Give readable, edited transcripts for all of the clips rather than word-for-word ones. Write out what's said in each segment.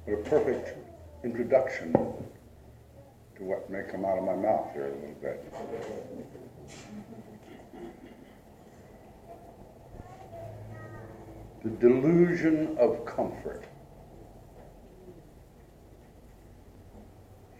What a perfect introduction to what may come out of my mouth here a little bit. The delusion of comfort.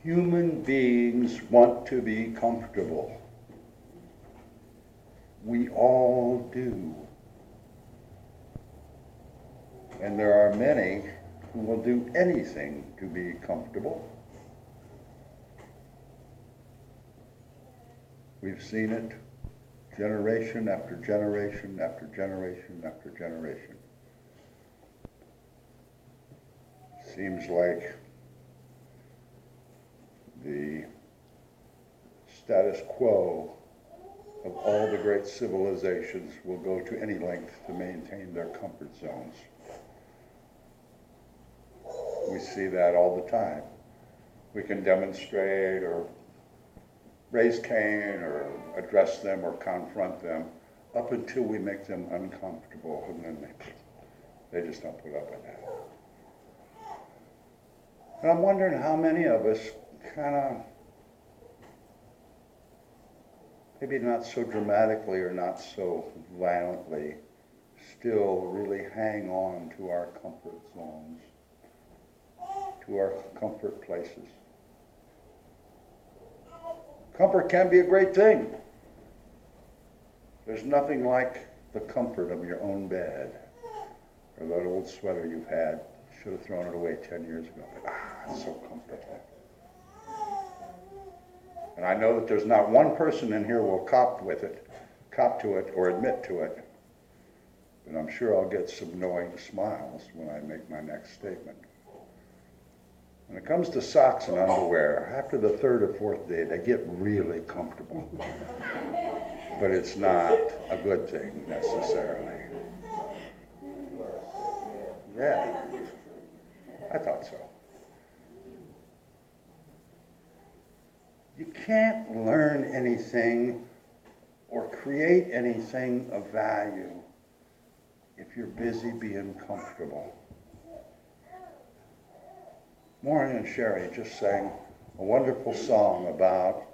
Human beings want to be comfortable. We all do. And there are many who will do anything to be comfortable. We've seen it generation after generation after generation after generation. Seems like the status quo of all the great civilizations will go to any length to maintain their comfort zones. We see that all the time. We can demonstrate or raise Cain or address them or confront them up until we make them uncomfortable, and then they just don't put up with that. And I'm wondering how many of us kind of, maybe not so dramatically or not so violently, still really hang on to our comfort zones, to our comfort places. Comfort can be a great thing. There's nothing like the comfort of your own bed, or that old sweater you've had. Should have thrown it away 10 years ago, but it's so comfortable. And I know that there's not one person in here who will cop to it, or admit to it. But I'm sure I'll get some knowing smiles when I make my next statement. When it comes to socks and underwear, after the third or fourth day, they get really comfortable. But it's not a good thing, necessarily. Yeah, I thought so. You can't learn anything or create anything of value if you're busy being comfortable. Maureen and Sherry just sang a wonderful song about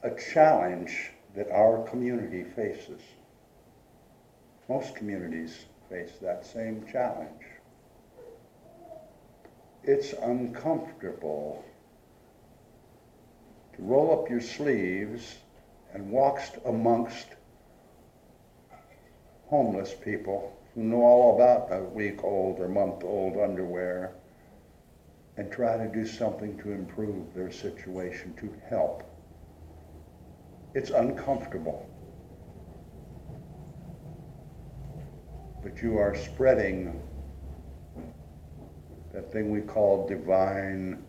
a challenge that our community faces. Most communities face that same challenge. It's uncomfortable to roll up your sleeves and walk amongst homeless people who know all about a week-old or month-old underwear and try to do something to improve their situation, to help. It's uncomfortable. But you are spreading that thing we call divine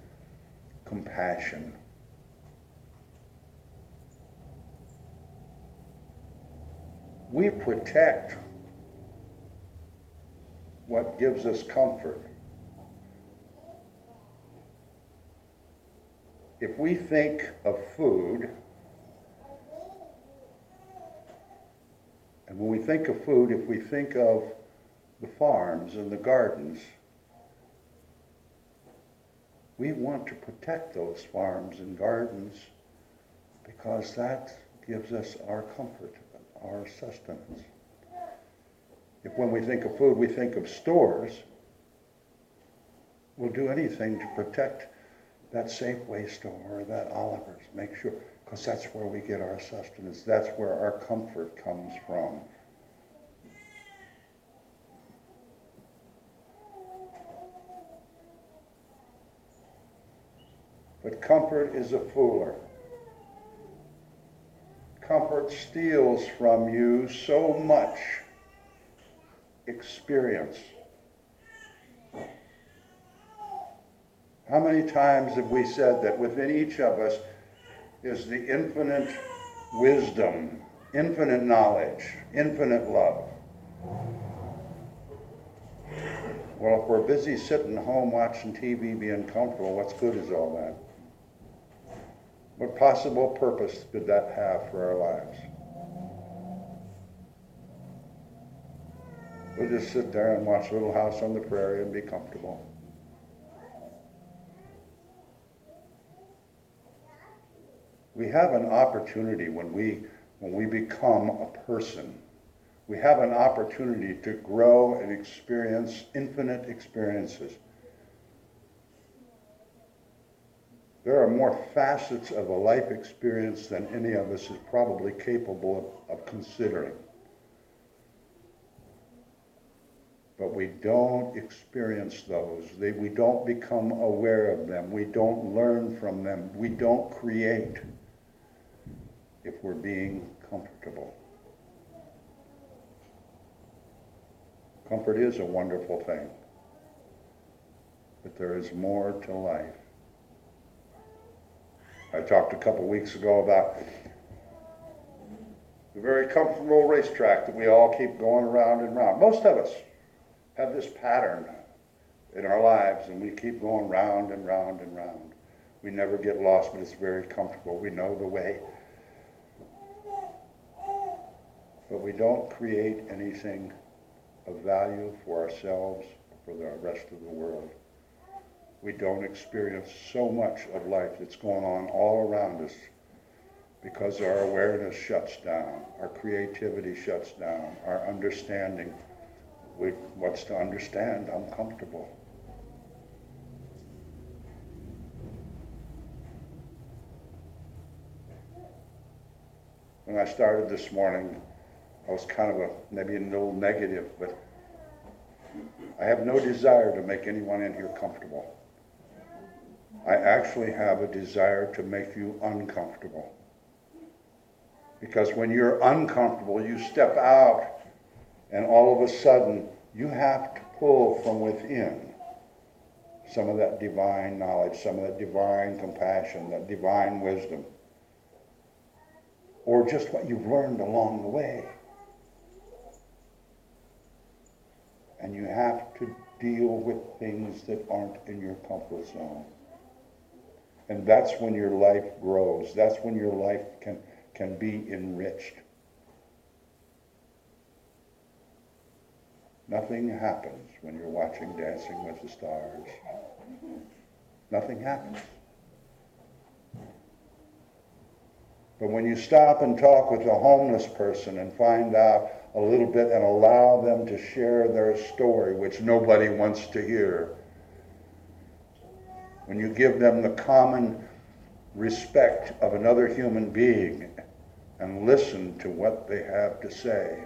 compassion. We protect what gives us comfort. If we think of food, and when we think of food, if we think of the farms and the gardens, we want to protect those farms and gardens because that gives us our comfort, our sustenance. If when we think of food, we think of stores, we'll do anything to protect that Safeway store or that Oliver's, make sure, because that's where we get our sustenance. That's where our comfort comes from. But comfort is a fooler. Comfort steals from you so much experience. How many times have we said that within each of us is the infinite wisdom, infinite knowledge, infinite love? Well, if we're busy sitting home watching TV being comfortable, what's good is all that? What possible purpose could that have for our lives? We'll just sit there and watch Little House on the Prairie and be comfortable. We have an opportunity when we become a person. We have an opportunity to grow and experience infinite experiences. There are more facets of a life experience than any of us is probably capable of considering. But we don't experience those. We don't become aware of them. We don't learn from them. We don't create if we're being comfortable. Comfort is a wonderful thing, but there is more to life. I talked a couple weeks ago about the very comfortable racetrack that we all keep going around and round. Most of us have this pattern in our lives, and we keep going round and round and round. We never get lost, but it's very comfortable. We know the way. But we don't create anything of value for ourselves, for the rest of the world. We don't experience so much of life that's going on all around us because our awareness shuts down, our creativity shuts down, our understanding. What's to understand? I'm comfortable. When I started this morning, I was kind of maybe a little negative, but I have no desire to make anyone in here comfortable. I actually have a desire to make you uncomfortable. Because when you're uncomfortable, you step out, and all of a sudden, you have to pull from within some of that divine knowledge, some of that divine compassion, that divine wisdom, or just what you've learned along the way. And you have to deal with things that aren't in your comfort zone. And that's when your life grows. That's when your life can be enriched. Nothing happens when you're watching Dancing with the Stars. Nothing happens. But when you stop and talk with a homeless person and find out a little bit and allow them to share their story, which nobody wants to hear, when you give them the common respect of another human being and listen to what they have to say,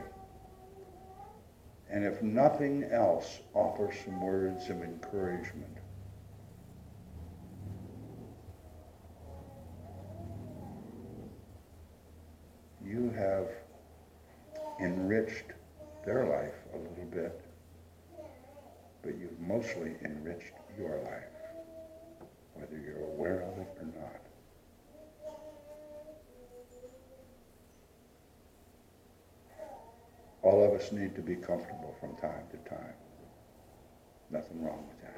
and if nothing else, offer some words of encouragement, you have enriched their life a little bit, but you've mostly enriched your life, whether you're aware of it or not. All of us need to be comfortable from time to time. Nothing wrong with that.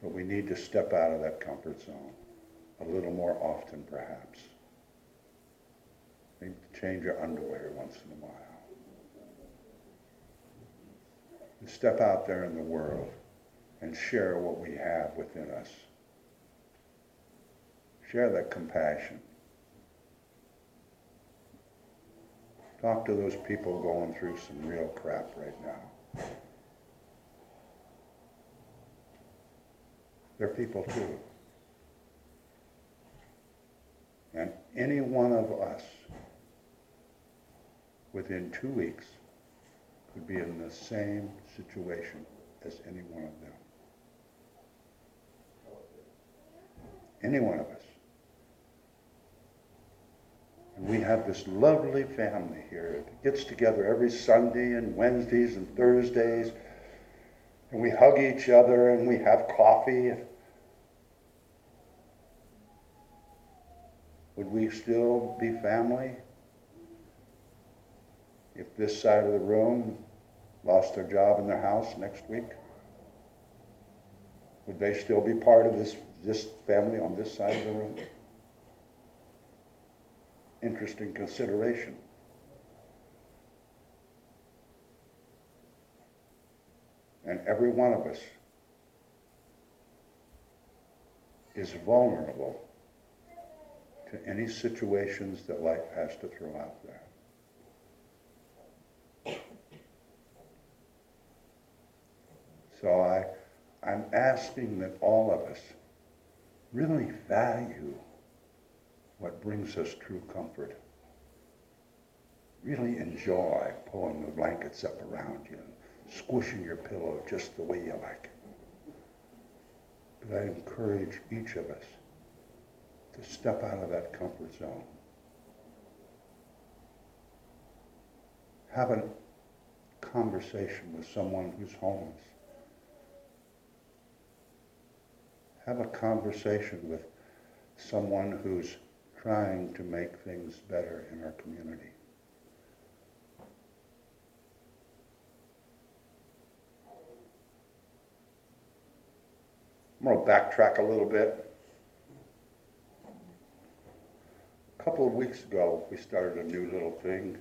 But we need to step out of that comfort zone a little more often, perhaps. Maybe change your underwear once in a while. And step out there in the world and share what we have within us. Share that compassion. Talk to those people going through some real crap right now. They're people too. And any one of us within 2 weeks could be in the same situation as any one of them. Any one of us. And we have this lovely family here that gets together every Sunday and Wednesdays and Thursdays, and we hug each other and we have coffee. Would we still be family if this side of the room lost their job in their house next week? Would they still be part of this family on this side of the room? Interesting consideration. And every one of us is vulnerable to any situations that life has to throw out there. So I'm asking that all of us really value what brings us true comfort. Really enjoy pulling the blankets up around you and squishing your pillow just the way you like it. But I encourage each of us to step out of that comfort zone. Have a conversation with someone who's homeless. Have a conversation with someone who's trying to make things better in our community. I'm going to backtrack a little bit. A couple of weeks ago, we started a new little thing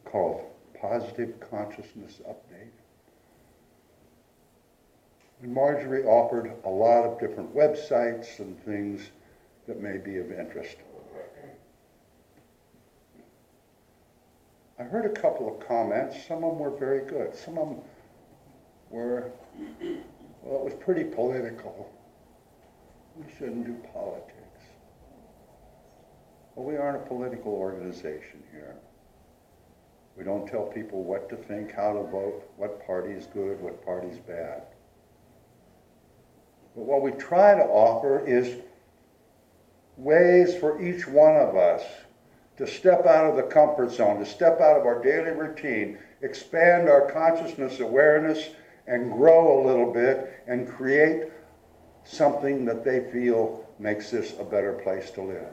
called Positive Consciousness Update. And Marjorie offered a lot of different websites and things that may be of interest. I heard a couple of comments. Some of them were very good. Some of them were, well, it was pretty political. We shouldn't do politics. Well, we aren't a political organization here. We don't tell people what to think, how to vote, what party is good, what party is bad. But what we try to offer is ways for each one of us to step out of the comfort zone, to step out of our daily routine, expand our consciousness awareness, and grow a little bit and create something that they feel makes this a better place to live.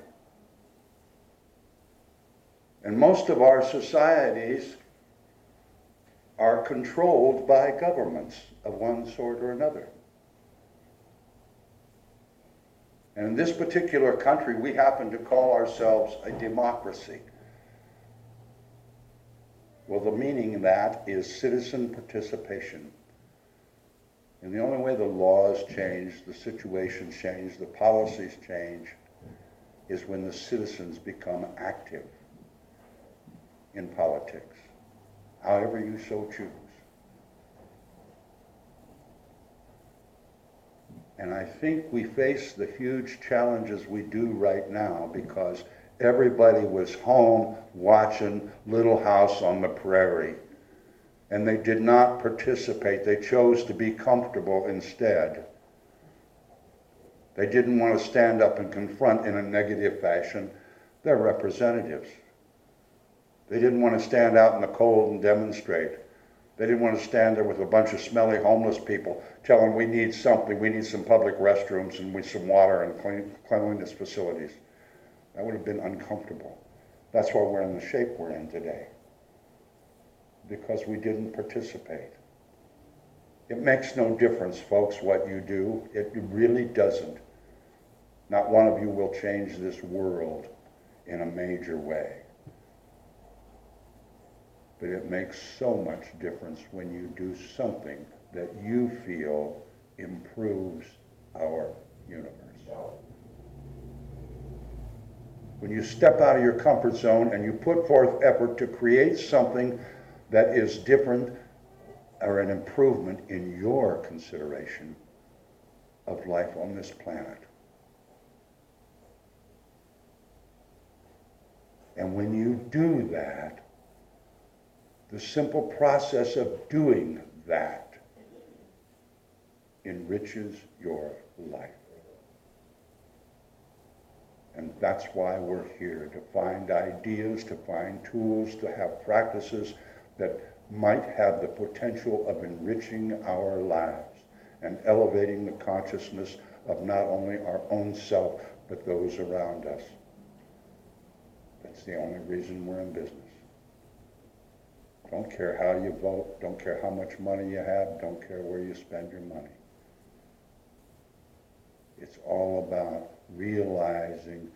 And most of our societies are controlled by governments of one sort or another. And in this particular country, we happen to call ourselves a democracy. Well, the meaning of that is citizen participation. And the only way the laws change, the situations change, the policies change, is when the citizens become active in politics, however you so choose. And I think we face the huge challenges we do right now because everybody was home watching Little House on the Prairie. And they did not participate. They chose to be comfortable instead. They didn't want to stand up and confront in a negative fashion their representatives. They didn't want to stand out in the cold and demonstrate. They didn't want to stand there with a bunch of smelly homeless people telling we need something, we need some public restrooms and some water and cleanliness facilities. That would have been uncomfortable. That's why we're in the shape we're in today. Because we didn't participate. It makes no difference, folks, what you do. It really doesn't. Not one of you will change this world in a major way. But it makes so much difference when you do something that you feel improves our universe. When you step out of your comfort zone and you put forth effort to create something that is different or an improvement in your consideration of life on this planet. And when you do that, the simple process of doing that enriches your life. And that's why we're here, to find ideas, to find tools, to have practices that might have the potential of enriching our lives and elevating the consciousness of not only our own self, but those around us. That's the only reason we're in business. Don't care how you vote, don't care how much money you have, don't care where you spend your money. It's all about realizing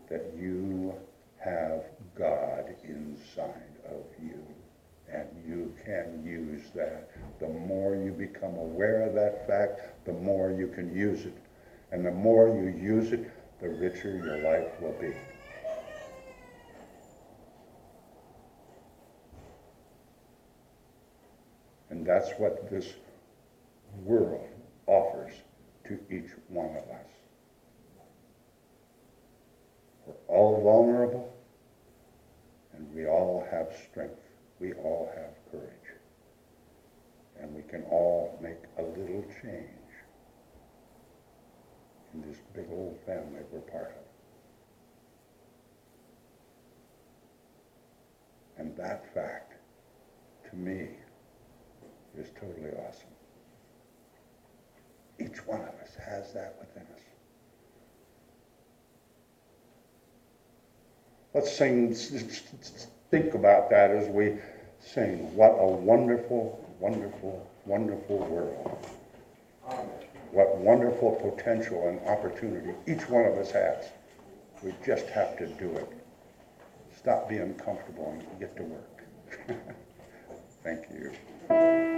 that you have God inside of you and you can use that. The more you become aware of that fact, the more you can use it. And the more you use it, the richer your life will be. And that's what this world offers to each one of us. We're all vulnerable, and we all have strength. We all have courage. And we can all make a little change in this big old family we're part of. And that fact, to me, is totally awesome. Each one of us has that within us. Let's sing, think about that as we sing. What a wonderful, wonderful, wonderful world. What wonderful potential and opportunity each one of us has. We just have to do it. Stop being comfortable and get to work. Thank you.